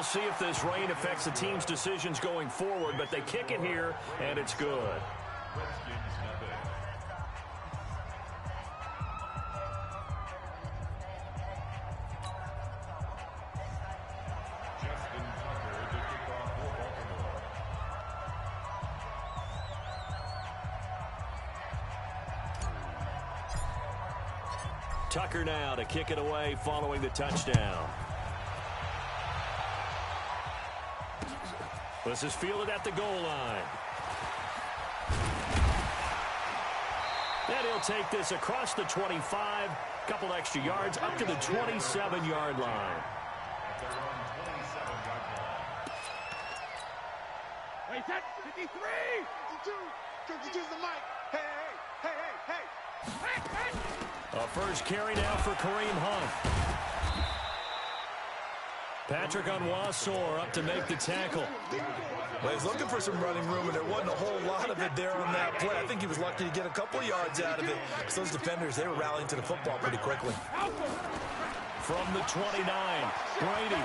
we'll see if this rain affects the team's decisions going forward, but they kick it here, and it's good. Tucker now to kick it away following the touchdown. This is fielded at the goal line. And he'll take this across the 25, couple extra yards up to the 27-yard line. Wait, that's 53! 52 the mic. Hey. A first carry now for Kareem Hunt. Patrick Onwuasor up to make the tackle. Well, he's looking for some running room, and there wasn't a whole lot of it there on that play. I think he was lucky to get a couple of yards out of it, because those defenders, they were rallying to the football pretty quickly. From the 29, Brady.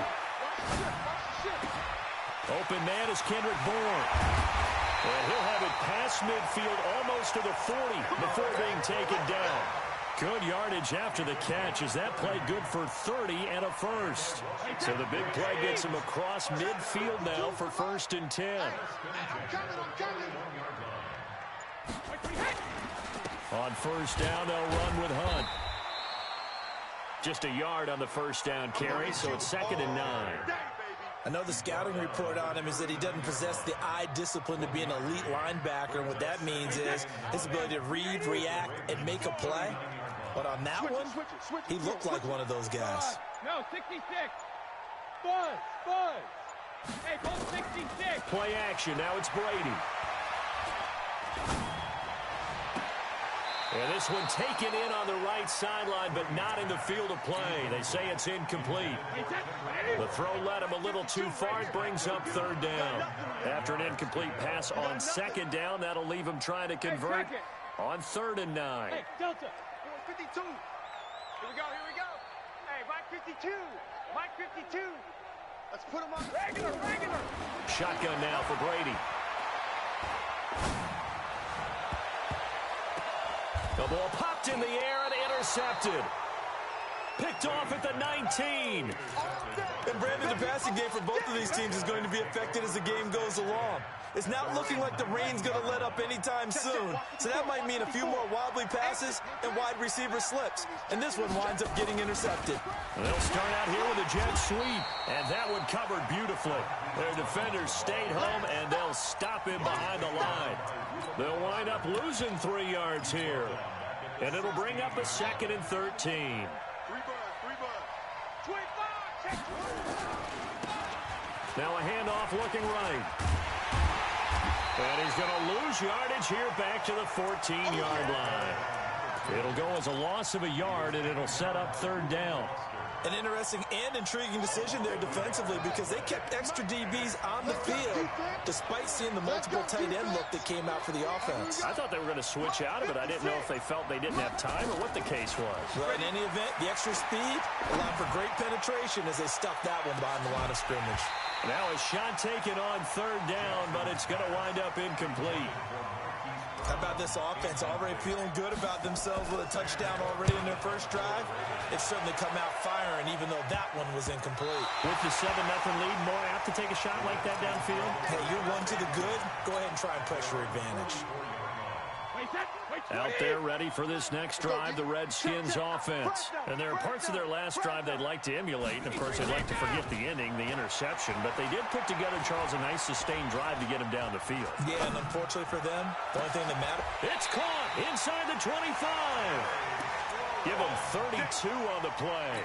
Open man is Kendrick Bourne. And he'll have it past midfield almost to the 40 before being taken down. Good yardage after the catch as that play good for 30 and a first. So the big play gets him across midfield now for 1st and 10. On first down, they'll run with Hunt. Just a yard on the first down carry, so it's 2nd and 9. I know the scouting report on him is that he doesn't possess the eye discipline to be an elite linebacker. And what that means is his ability to read, react, and make a play. But on that one, he looked like one of those guys. No, 66. Buzz. Hey, ball 66. Play action. Now it's Brady. And this one taken in on the right sideline, but not in the field of play. They say it's incomplete. The throw led him a little too far. It brings up 3rd down. After an incomplete pass on 2nd down, that'll leave him trying to convert on 3rd and 9. Hey, Delta. 52. Here we go. Hey, Mike 52. Let's put him on regular. Shotgun now for Brady. The ball popped in the air and intercepted. Picked off at the 19. And Brandon, the passing game for both of these teams is going to be affected as the game goes along. It's not looking like the rain's going to let up anytime soon. So that might mean a few more wobbly passes and wide receiver slips. And this one winds up getting intercepted. They'll start out here with a jet sweep. And that one covered beautifully. Their defenders stayed home, and they'll stop him behind the line. They'll wind up losing 3 yards here. And it'll bring up a 2nd and 13. Now a handoff looking right. And he's going to lose yardage here back to the 14-yard line. It'll go as a loss of a yard, and it'll set up 3rd down. An interesting and intriguing decision there defensively because they kept extra DBs on the field despite seeing the multiple tight end look that came out for the offense. I thought they were going to switch out of it. I didn't know if they felt they didn't have time or what the case was. Well, in any event, the extra speed allowed for great penetration as they stuffed that one behind the line of scrimmage. Now a shot taken on 3rd down, but it's going to wind up incomplete. How about this offense already feeling good about themselves with a touchdown already in their first drive? They've certainly come out firing, even though that one was incomplete. With the 7-0 lead, more apt to take a shot like that downfield? Hey, you're one to the good. Go ahead and try and press your advantage. Out there ready for this next drive, the Redskins offense. And there are parts of their last drive they'd like to emulate. And, of course, they'd like to forget the ending, the interception. But they did put together, Charles, a nice sustained drive to get him down the field. Yeah, and unfortunately for them, the only thing that matters. It's caught inside the 25. Give him 32 on the play.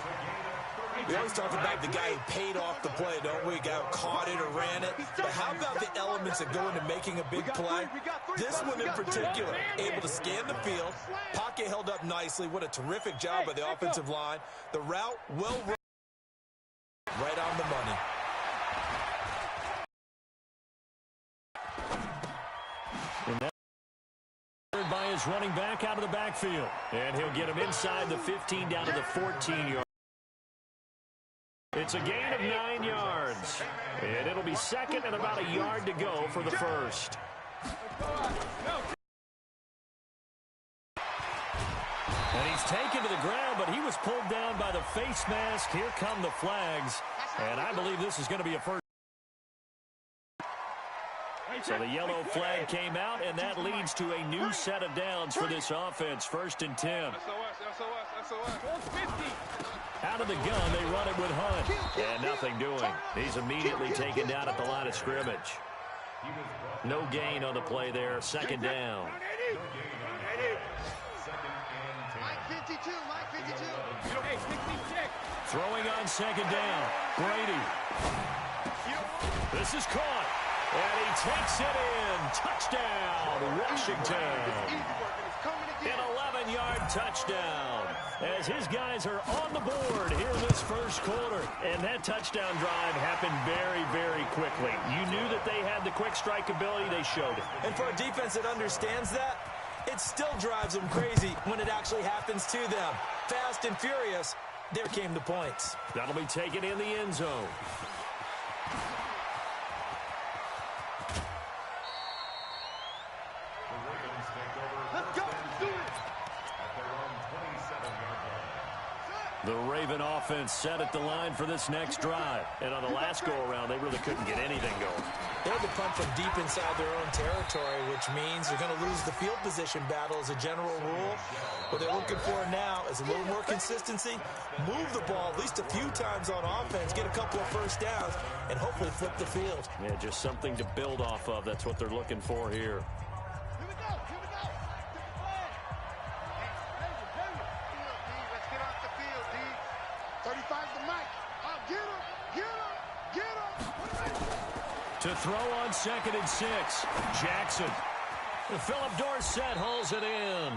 We always talk about the guy who paid off the play, don't we? A guy who caught it or ran it. But how about the elements that go into making a big play? This one in particular, able to scan the field. Pocket held up nicely. What a terrific job by the offensive line. The route, well run. Right on the money. And that by his running back out of the backfield. And he'll get him inside the 15 down to the 14-yard. It's a gain of 9 yards. And it'll be second and about a yard to go for the first. And he's taken to the ground, but he was pulled down by the face mask. Here come the flags. And I believe this is going to be a first. So the yellow flag came out, and that leads to a new set of downs for this offense. 1st and 10. Out of the gun, they run it with Hunt. And nothing doing. He's immediately taken down at the line of scrimmage. No gain on the play there. 2nd down. Throwing on 2nd down. Brady. This is caught. And he takes it in. Touchdown, Washington. An 11-yard touchdown as his guys are on the board here in this first quarter. And that touchdown drive happened very, very quickly. You knew that they had the quick strike ability. They showed it. And for a defense that understands that, it still drives them crazy when it actually happens to them. Fast and furious, there came the points. That'll be taken in the end zone. The Raven offense set at the line for this next drive. And on the last go-around, they really couldn't get anything going. They had to punt from deep inside their own territory, which means they're going to lose the field position battle as a general rule. What they're looking for now is a little more consistency, move the ball at least a few times on offense, get a couple of first downs, and hopefully flip the field. Yeah, just something to build off of. That's what they're looking for here. To throw on 2nd and 6. Jackson. Philip Dorsett hauls it in.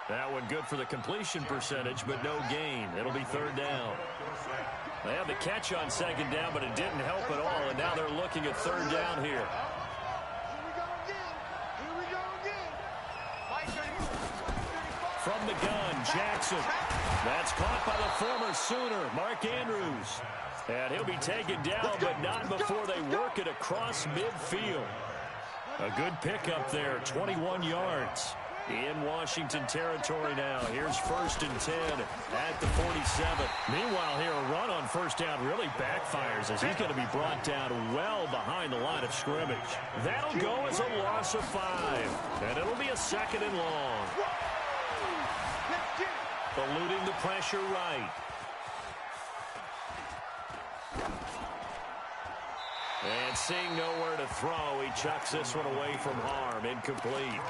That one good for the completion percentage, but no gain. It'll be 3rd down. They have the catch on 2nd down, but it didn't help at all, and now they're looking at 3rd down here. From the gun, Jackson. That's caught by the former Sooner, Mark Andrews. And he'll be taken down, but not before they work it across midfield. A good pickup there, 21 yards. In Washington territory now. Here's 1st and 10 at the 47. Meanwhile, here a run on 1st down really backfires as he's going to be brought down well behind the line of scrimmage. That'll go as a loss of 5. And it'll be a 2nd and long. Eluding the pressure right. And seeing nowhere to throw, he chucks this one away from harm. Incomplete.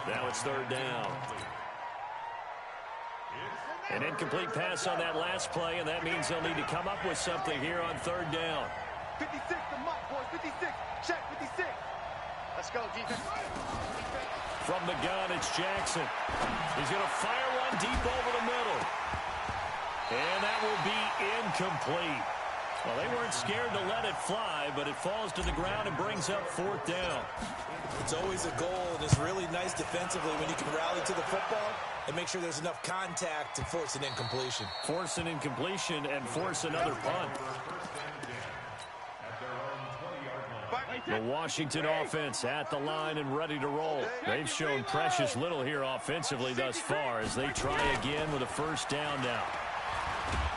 Now it's 3rd down. An incomplete pass on that last play, and that means they'll need to come up with something here on 3rd down. 56, the mark, boys. 56. Check, 56. Let's go, defense. From the gun, it's Jackson. He's going to fire one deep over the middle. And that will be incomplete. Well, they weren't scared to let it fly, but it falls to the ground and brings up 4th down. It's always a goal, and it's really nice defensively when you can rally to the football and make sure there's enough contact to force an incompletion. Force an incompletion and force another punt. The Washington offense at the line and ready to roll. They've shown precious little here offensively thus far as they try again with a 1st down now.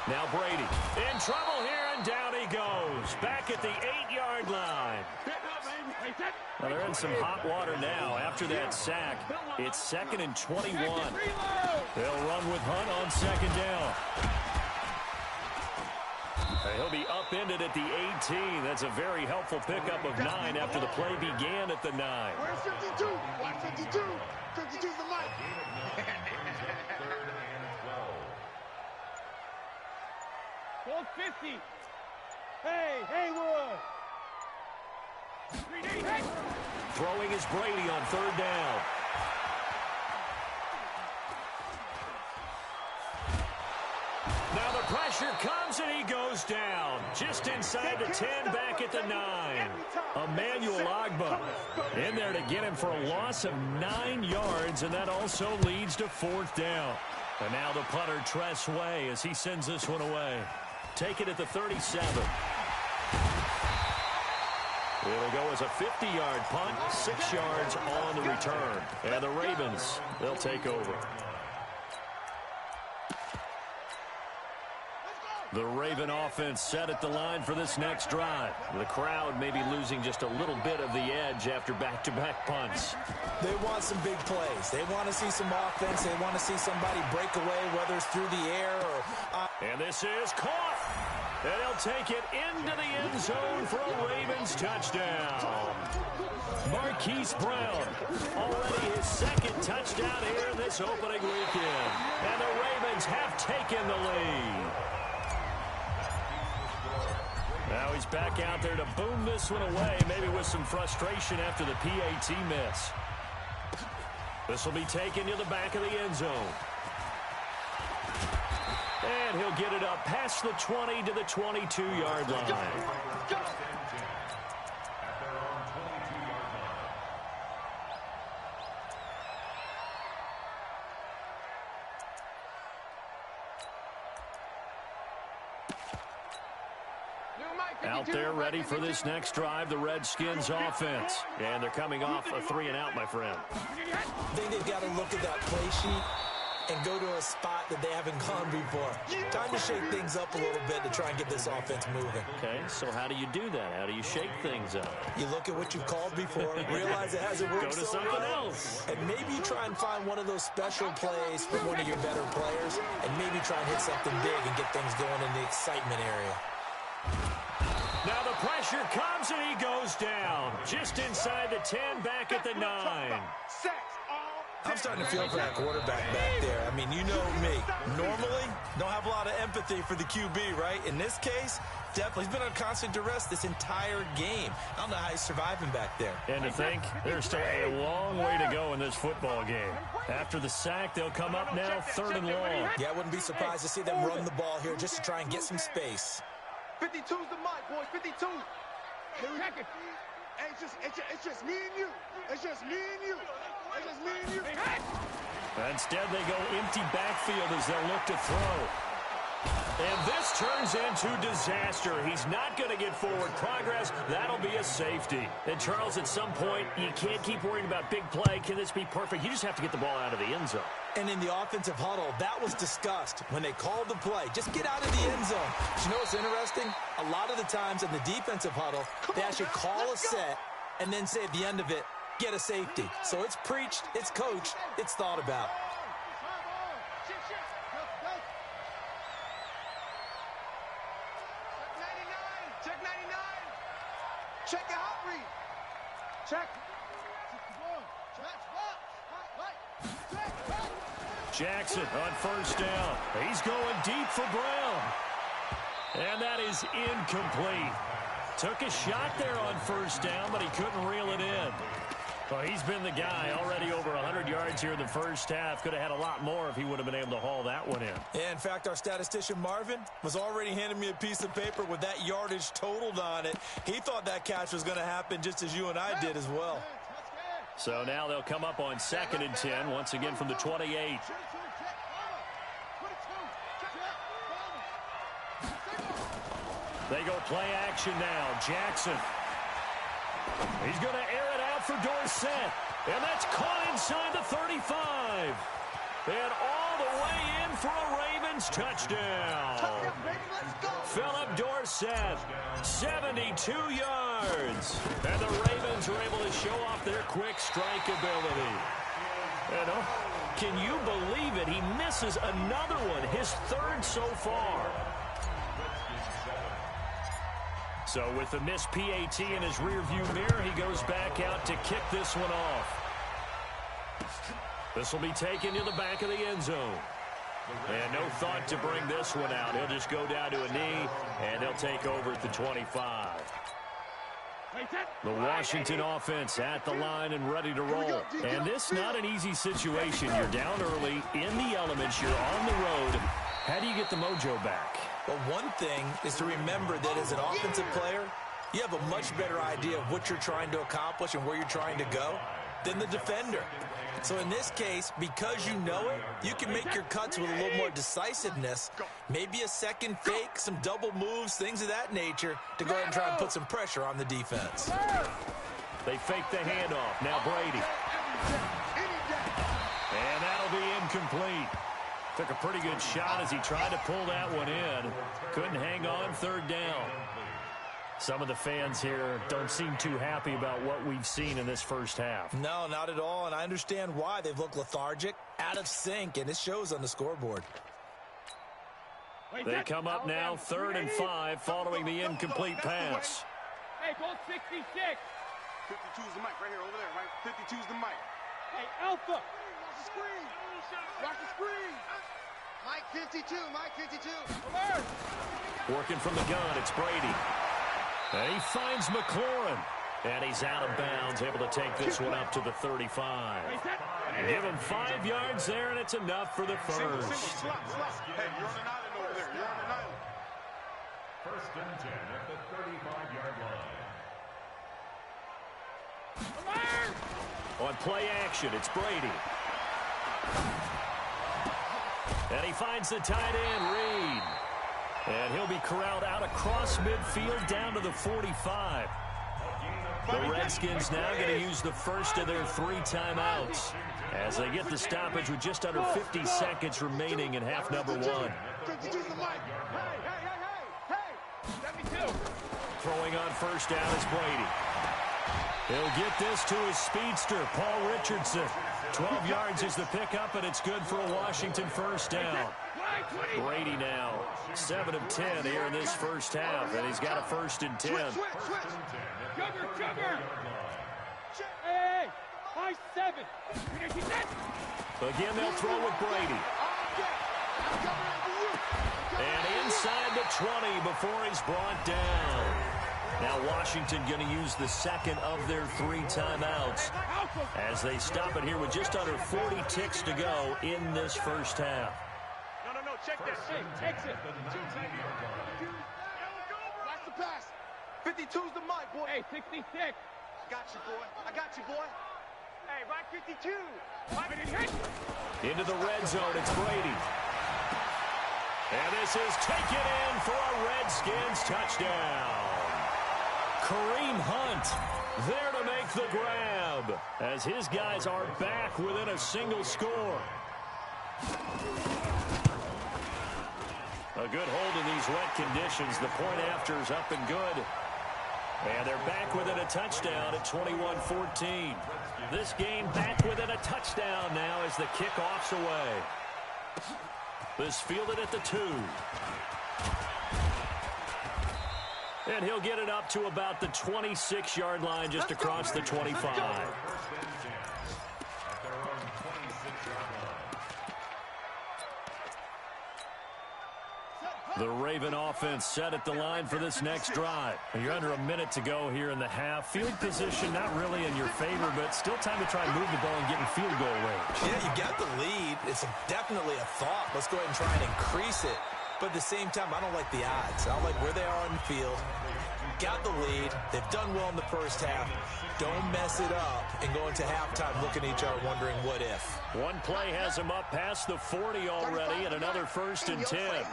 Now Brady in trouble here, and down he goes. Back at the 8-yard line. Well, they're in some hot water now. After that sack, it's 2nd and 21. They'll run with Hunt on 2nd down. He'll be upended at the 18. That's a very helpful pickup of 9 after the play began at the 9. Where's 52? Watch 52. 52's the mic. 50. Hey, Haywood. Throwing is Brady on 3rd down. Now the pressure comes and he goes down. Just inside the 10, back at the 9. Emmanuel Agba in there to get him for a loss of 9 yards, and that also leads to 4th down. And now the punter Tress Way as he sends this one away. Take it at the 37. It'll go as a 50-yard punt, 6 yards on the return. And the Ravens, they'll take over. The Raven offense set at the line for this next drive. The crowd may be losing just a little bit of the edge after back-to-back punts. They want some big plays. They want to see some offense. They want to see somebody break away, whether it's through the air or... And this is caught. And he'll take it into the end zone for a Ravens touchdown. Marquise Brown, already his second touchdown here in this opening weekend. And the Ravens have taken the lead. Now he's back out there to boom this one away, maybe with some frustration after the PAT miss. This will be taken to the back of the end zone. And he'll get it up past the 20 to the 22-yard line. Out there ready for this next drive, the Redskins offense. And they're coming off a 3-and-out, my friend. I think they've got to look at that play sheet and go to a spot that they haven't gone before. Time to shake things up a little bit to try and get this offense moving. Okay, so how do you do that? How do you shake things up? You look at what you've called before, realize it hasn't worked. Go to something else. And maybe you try and find one of those special plays from one of your better players, and maybe try and hit something big and get things going in the excitement area. Now the pressure comes and he goes down. Just inside the 10, back at the 9. I'm starting to feel for that quarterback back there. I mean, you know me. Normally, don't have a lot of empathy for the QB, right? In this case, definitely. He's been on constant duress this entire game. I don't know how he's surviving back there. And to think, there's still a long way to go in this football game. After the sack, they'll come up now 3rd and long. Yeah, I wouldn't be surprised to see them run the ball here just to try and get some space. 52's the mic, boys. 52. It's just me and you. It's just me and you. It's just me and you. Instead, they go empty backfield as they'll look to throw. And this turns into disaster. He's not going to get forward progress. That'll be a safety. And, Charles, at some point, you can't keep worrying about big play. Can this be perfect? You just have to get the ball out of the end zone. And in the offensive huddle, that was discussed when they called the play. Just get out of the end zone. But you know what's interesting? A lot of the times in the defensive huddle, they actually call a set and then say at the end of it, get a safety. So it's preached, it's coached, it's thought about. Check 99. Check your hot read. Check. Jackson on 1st down. He's going deep for Brown. And that is incomplete. Took a shot there on 1st down, but he couldn't reel it in. Well, he's been the guy already over 100 yards here in the first half. Could have had a lot more if he would have been able to haul that one in. Yeah, in fact, our statistician Marvin was already handing me a piece of paper with that yardage totaled on it. He thought that catch was going to happen just as you and I did as well. So now they'll come up on 2nd and 10, once again from the 28. They go play action now. Jackson. He's going to air it out for Dorsett. And that's caught inside the 35. And all the way in for a Ravens touchdown. Philip Dorsett, 72 yards. And the Ravens are able to show off their quick strike ability. And can you believe it? He misses another one, his 3rd so far. So with the missed PAT in his rearview mirror, he goes back out to kick this one off. This will be taken to the back of the end zone. And no thought to bring this one out. He'll just go down to a knee, and they'll take over at the 25. The Washington offense at the line and ready to roll. And this not an easy situation. You're down early, in the elements, you're on the road. How do you get the mojo back? Well, one thing is to remember that as an offensive player, you have a much better idea of what you're trying to accomplish and where you're trying to go. than the defender. So in this case, because you know it, you can make your cuts with a little more decisiveness. Maybe a second fake, some double moves, things of that nature to go ahead and try and put some pressure on the defense. They fake the handoff. Now Brady. And that'll be incomplete. Took a pretty good shot as he tried to pull that one in. Couldn't hang on, third down. Some of the fans here don't seem too happy about what we've seen in this first half. No, not at all, and I understand why. They've looked lethargic, out of sync, and it shows on the scoreboard. They come up now, 3rd and 5, following the incomplete pass. Hey, go 66. 52's the mic right here, over there, right? 52's the mic. Hey, Alpha. Watch the screen. Watch the screen. Mike 52, Mike 52. Alert. Working from the gun, it's Brady. And he finds McLaurin. And he's out of bounds, able to take this one up to the 35. Give him 5 yards there, and it's enough for the first. Hey, you're on an island over there. You're on an island. 1st and 10 at the 35-yard line. On play action, it's Brady. And he finds the tight end, Reed. And he'll be corralled out across midfield down to the 45. The Redskins now going to use the first of their 3 timeouts as they get the stoppage with just under 50 seconds remaining in half number 1. Throwing on first down is Brady. He'll get this to his speedster, Paul Richardson. 12 yards is the pickup, and it's good for a Washington first down. Brady now 7 of 10 here in this first half, and he's got a 1st and 10. Hey, high 7. Again, they'll throw with Brady. And inside the 20 before he's brought down. Now Washington going to use the second of their 3 timeouts as they stop it here with just under 40 ticks to go in this first half. No, check that. Hey, exit. Watch the pass. 52's the mic, boy. Hey, 66. I got you, boy. I got you, boy. Hey, right 52. Into the red zone, it's Brady. And this is taken in for a Redskins touchdown. Kareem Hunt there to make the grab as his guys are back within a single score. A good hold in these wet conditions. The point after is up and good. And they're back within a touchdown at 21-14. This game back within a touchdown now as the kickoff's away. This fielded at the 2. And he'll get it up to about the 26-yard line just across the 25. The Raven offense set at the line for this next drive. You're under a minute to go here in the half. Field position not really in your favor, but still time to try and move the ball and get in field goal range. Yeah, you got the lead. It's definitely a thought. Let's go ahead and try and increase it. But at the same time, I don't like the odds. I don't like where they are on the field. Got the lead. They've done well in the first half. Don't mess it up and go into halftime looking at each other wondering what if. One play has him up past the 40 already and another 1st and 10.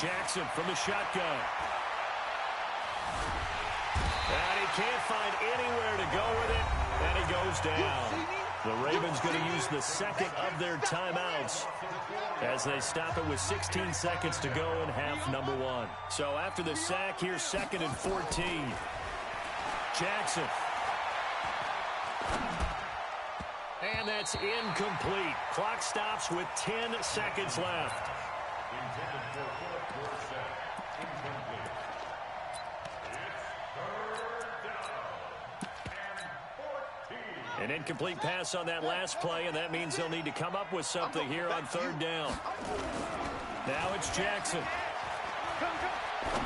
Jackson from the shotgun. And he can't find anywhere to go with it, and he goes down. The Ravens going to use the second of their timeouts as they stop it with 16 seconds to go in half number 1. So after the sack, here's 2nd and 14. Jackson. And that's incomplete. Clock stops with 10 seconds left. An incomplete pass on that last play, and that means they'll need to come up with something here on 3rd down. Now it's Jackson.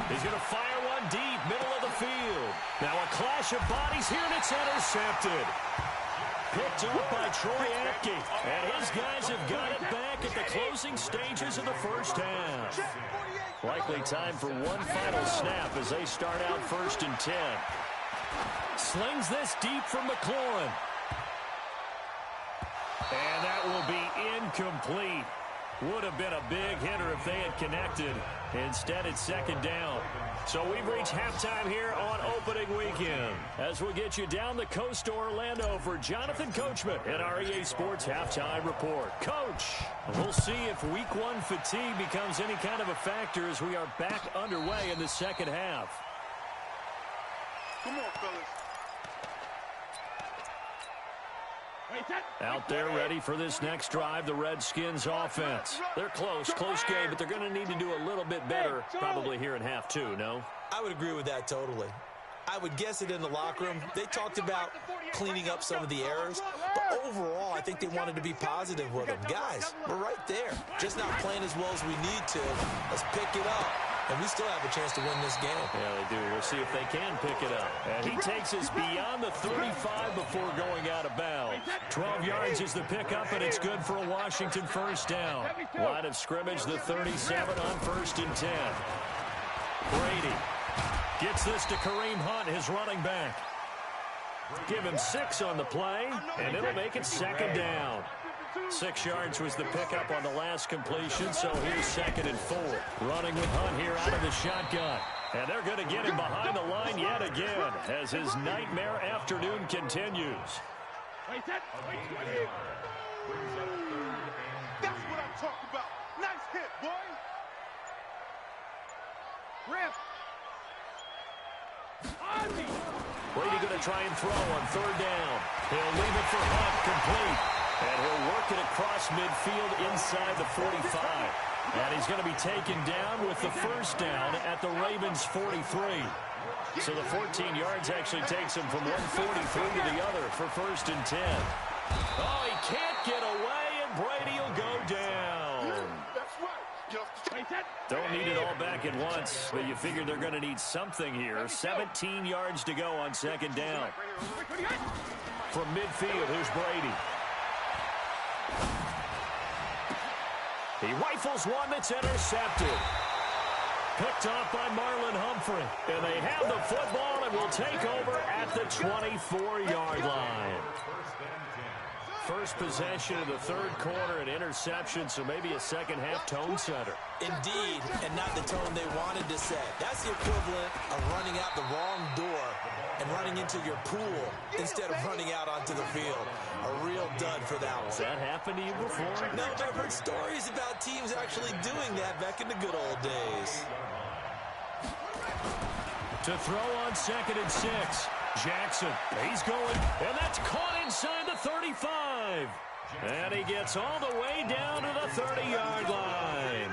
He's going to fire one deep, middle of the field. Now a clash of bodies here, and it's intercepted. Picked up by Troy Apke, and his guys have got it back at the closing stages of the first half. Likely time for one final snap as they start out 1st and 10. Slings this deep from McLaurin. And that will be incomplete. Would have been a big hitter if they had connected. Instead, it's second down. So we've reached halftime here on opening weekend. As we get you down the coast to Orlando for Jonathan Coachman at our EA Sports Halftime Report. Coach, we'll see if week one fatigue becomes any kind of a factor as we are back underway in the second half. Come on, fellas. Out there ready for this next drive, the Redskins offense. They're close game, but they're going to need to do a little bit better probably here in half two, no? I would agree with that totally. I would guess it in the locker room. They talked about cleaning up some of the errors, but overall, I think they wanted to be positive with them. Guys, we're right there. Just not playing as well as we need to. Let's pick it up. And we still have a chance to win this game. Yeah, they do. We'll see if they can pick it up. And he takes us beyond the 35 before going out of bounds. 12 yards is the pickup, and it's good for a Washington first down. Line of scrimmage, the 37 on 1st and 10. Brady gets this to Kareem Hunt, his running back. Give him 6 on the play, and it'll make it second down. 6 yards was the pickup on the last completion, so here's 2nd and 4. Running with Hunt here out of the shotgun. And they're going to get him behind the line yet again as his nightmare afternoon continues. That's what I'm talking about. Nice hit, boy. Rip. Brady going to try and throw on 3rd down. He'll leave it for Hunt, complete. And he'll work it across midfield inside the 45. And he's going to be taken down with the first down at the Ravens' 43. So the 14 yards actually takes him from one 43 to the other for 1st and 10. Oh, he can't get away, and Brady will go down. Don't need it all back at once, but you figure they're going to need something here. 17 yards to go on 2nd down. From midfield, here's Brady. He rifles one that's intercepted. Picked off by Marlon Humphrey. And they have the football and will take over at the 24-yard line. First possession of the 3rd quarter, an interception, so maybe a second-half tone setter. Indeed, and not the tone they wanted to set. That's the equivalent of running out the wrong door and running into your pool instead of running out onto the field. A real dud for that one. Has that happened to you before? No, but I've heard stories about teams actually doing that back in the good old days. To throw on 2nd and 6. Jackson, he's going, and that's caught inside the 35. And he gets all the way down to the 30-yard line.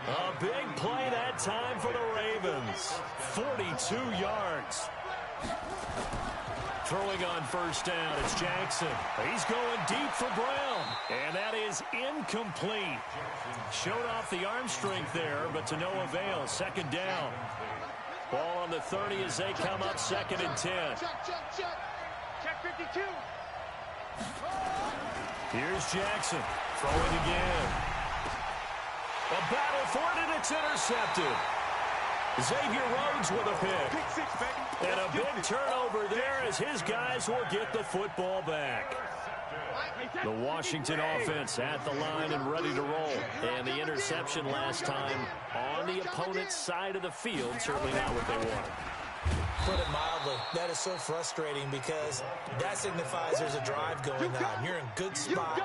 A big play that time for the Ravens. 42 yards. Throwing on 1st down, it's Jackson. He's going deep for Brown. And that is incomplete. Showed off the arm strength there, but to no avail. 2nd down. Ball on the 30 as they come up 2nd and 10. Check 52. Here's Jackson. Throwing again. A battle for it, and it's intercepted. Xavier Rhodes with a pick. And a big turnover there as his guys will get the football back. The Washington offense at the line and ready to roll. And the interception last time on the opponent's side of the field, certainly not what they wanted. Put it mildly, that is so frustrating because that signifies there's a drive going on. You're in good spot.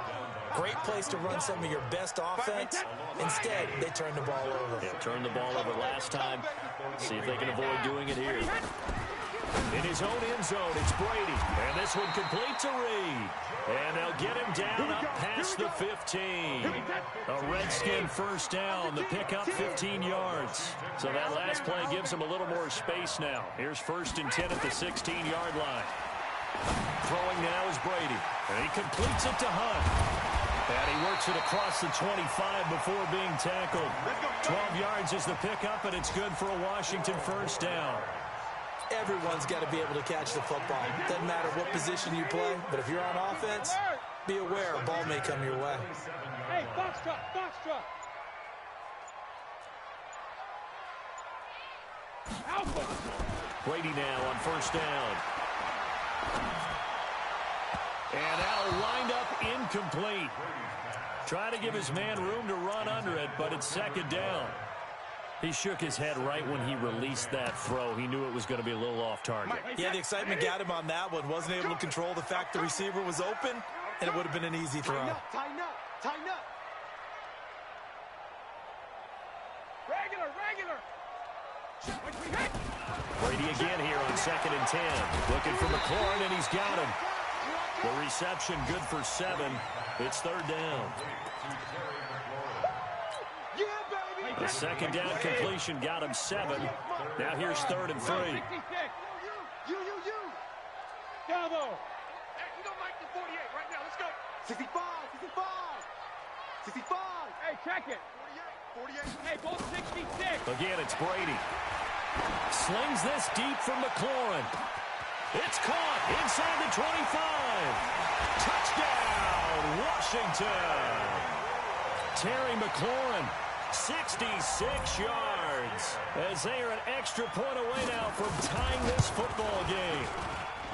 Great place to run some of your best offense. Instead, they turn the ball over. Yeah, turned the ball over last time. See if they can avoid doing it here. In his own end zone, it's Brady. And this one complete to Reed. And they'll get him down up past the 15. A Redskin first down. The pickup 15 yards. So that last play gives him a little more space now. Here's 1st and 10 at the 16-yard line. Throwing now is Brady. And he completes it to Hunt. And he works it across the 25 before being tackled. 12 yards is the pickup, and it's good for a Washington first down. Everyone's got to be able to catch the football. Doesn't matter what position you play, but if you're on offense, be aware a ball may come your way. Hey, box truck. Alpha. Brady now on first down. And now lined up incomplete. Trying to give his man room to run under it, but it's second down. He shook his head right when he released that throw. He knew it was going to be a little off target. Yeah, the excitement got him on that one. Wasn't able to control the fact the receiver was open, and it would have been an easy throw. Tighten up. Regular. Brady again here on 2nd and 10. Looking for McLaurin, and he's got him. The reception good for 7. It's third down. The second down completion got him 7. Now here's 3rd and 3. You. Cabo. Hey, you don't like the 48 right now. Let's go. 65. Hey, check it. 48. Hey, both 66. Again, it's Brady. Slings this deep from McLaurin. It's caught inside the 25. Touchdown, Washington. Terry McLaurin, 66 yards. As they are an extra point away now from tying this football game.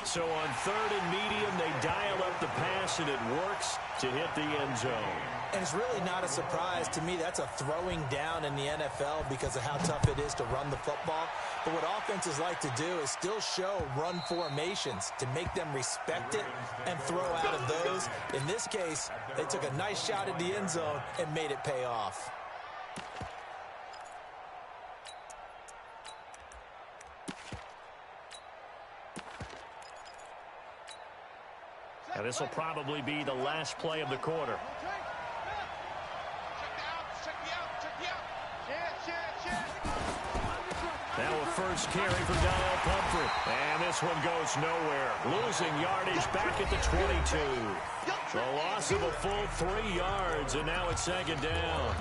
So on 3rd and medium, they dial up the pass, and it works to hit the end zone. And it's really not a surprise to me. That's a throwing down in the NFL because of how tough it is to run the football. But what offenses like to do is still show run formations to make them respect it and throw out of those. In this case, they took a nice shot at the end zone and made it pay off. Now this will probably be the last play of the quarter. Now a first carry for Donnell Pumphrey. And this one goes nowhere. Losing yardage back at the 22. The loss of a full 3 yards, and now it's second down.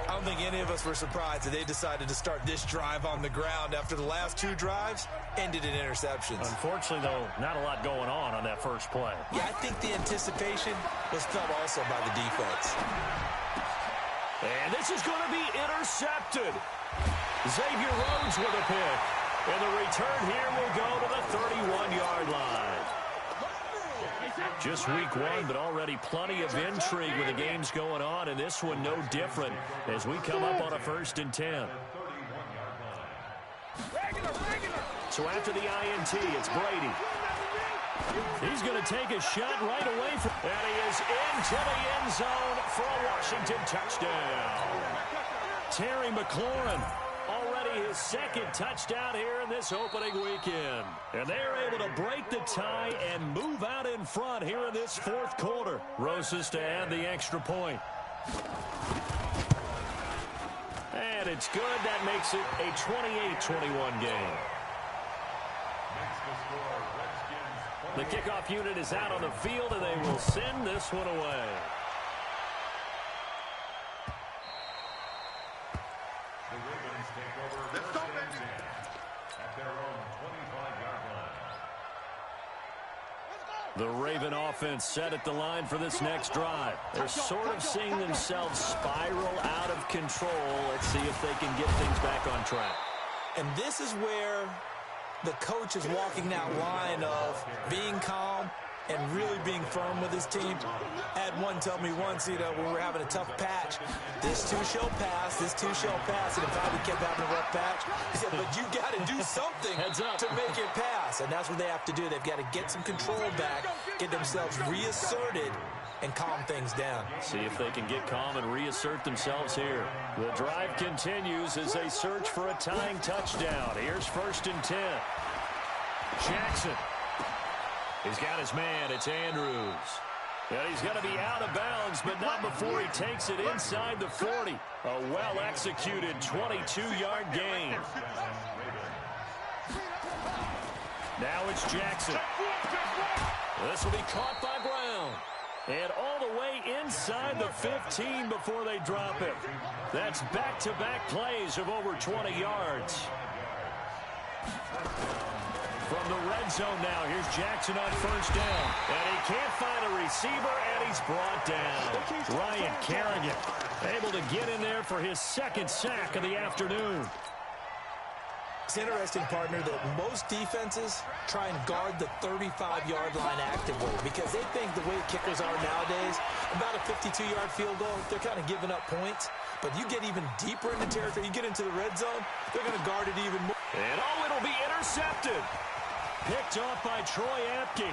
I don't think any of us were surprised that they decided to start this drive on the ground after the last 2 drives ended in interceptions. Unfortunately, though, not a lot going on that first play. Yeah, I think the anticipation was felt also by the defense. And this is going to be intercepted. Xavier Rhodes with a pick. And the return here will go to the 31-yard line. Just week 1, but already plenty of intrigue with the games going on, and this one no different as we come up on a 1st and 10. So after the INT, it's Brady. He's going to take a shot right away. And he is into the end zone for a Washington touchdown. Terry McLaurin, already his 2nd touchdown here in this opening weekend. And they're able to break the tie and move out in front here in this 4th quarter. Roses to add the extra point. And it's good. That makes it a 28-21 game. The kickoff unit is out on the field, and they will send this one away. The Ravens take over first and 10 at their own 25-yard line. The Raven offense set at the line for this next drive. They're sort of seeing themselves spiral out of control. Let's see if they can get things back on track. And this is where the coach is walking that line of being calm and really being firm with his team. I had one tell me once, when we were having a tough patch, this too shall pass, this too shall pass. And if I kept having a rough patch, he said, but you got to do something to make it pass. And that's what they have to do. They've got to get some control back, get themselves reasserted, and calm things down. See if they can get calm and reassert themselves here. The drive continues as they search for a tying touchdown. Here's 1st and 10. Jackson. He's got his man. It's Andrews. And he's going to be out of bounds, but not before he takes it inside the 40. A well-executed 22-yard gain. Now it's Jackson. This will be caught by Brown. And all the way inside the 15 before they drop it. That's back-to-back plays of over 20 yards. From the red zone now, here's Jackson on first down. And he can't find a receiver, and he's brought down. Ryan Kerrigan able to get in there for his 2nd sack of the afternoon. It's interesting, partner, that most defenses try and guard the 35-yard line actively because they think the way kickers are nowadays, about a 52-yard field goal, they're kind of giving up points. But you get even deeper in the territory, you get into the red zone, they're going to guard it even more. And it'll be intercepted. Picked off by Troy Apke.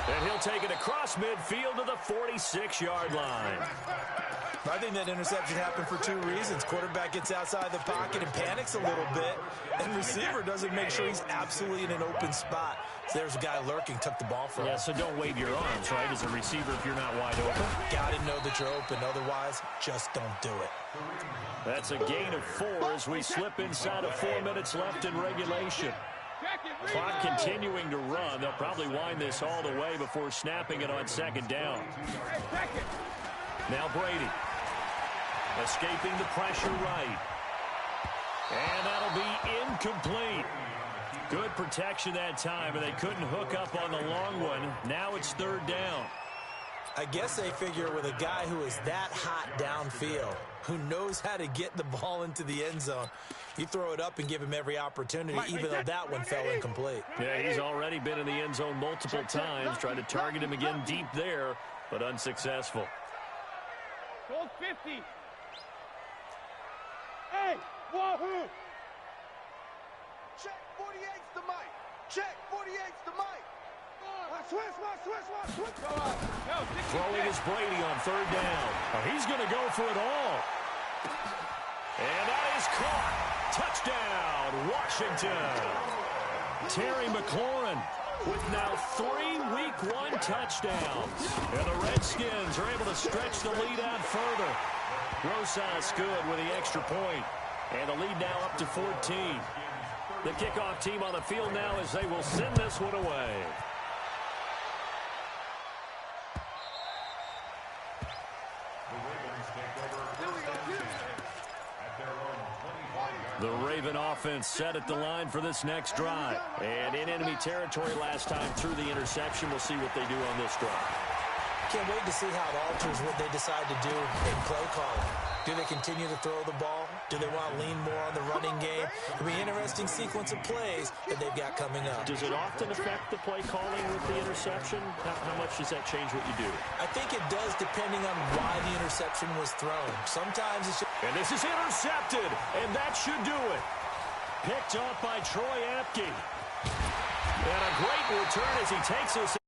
And he'll take it across midfield to the 46-yard line. I think that interception happened for two reasons. Quarterback gets outside the pocket and panics a little bit, and receiver doesn't make sure he's absolutely in an open spot. So there's a guy lurking, took the ball from him. Yeah, so don't wave your arms, right, as a receiver if you're not wide open. Got to know that you're open. Otherwise, just don't do it. That's a gain of 4 as we slip inside of 4 minutes left in regulation. Clock continuing to run. They'll probably wind this all the way before snapping it on second down. Now Brady. Escaping the pressure right. And that'll be incomplete. Good protection that time, and they couldn't hook up on the long one. Now it's third down. I guess they figure with a guy who is that hot downfield, who knows how to get the ball into the end zone, you throw it up and give him every opportunity, even though that one fell incomplete. Yeah, he's already been in the end zone multiple times. Tried to target him again deep there, but unsuccessful. Goal 50. Hey, wahoo! Check 48's the mic. Check 48's the mic. Switch. Throwing is Brady on third down. Oh, he's going to go for it all. And that is caught. Touchdown, Washington. Terry McLaurin with now 3 Week 1 touchdowns. And the Redskins are able to stretch the lead out further. Rosas good with the extra point. And the lead now up to 14. The kickoff team on the field now as they will send this one away. The Raven offense set at the line for this next drive. And in enemy territory last time through the interception. We'll see what they do on this drive. Can't wait to see how it alters what they decide to do in play calling. Do they continue to throw the ball? Do they want to lean more on the running game? It'll be an interesting sequence of plays that they've got coming up. Does it often affect the play calling with the interception? How much does that change what you do? I think it does depending on why the interception was thrown. Sometimes it's just... And this is intercepted, and that should do it. Picked off by Troy Apke. And a great return as he takes us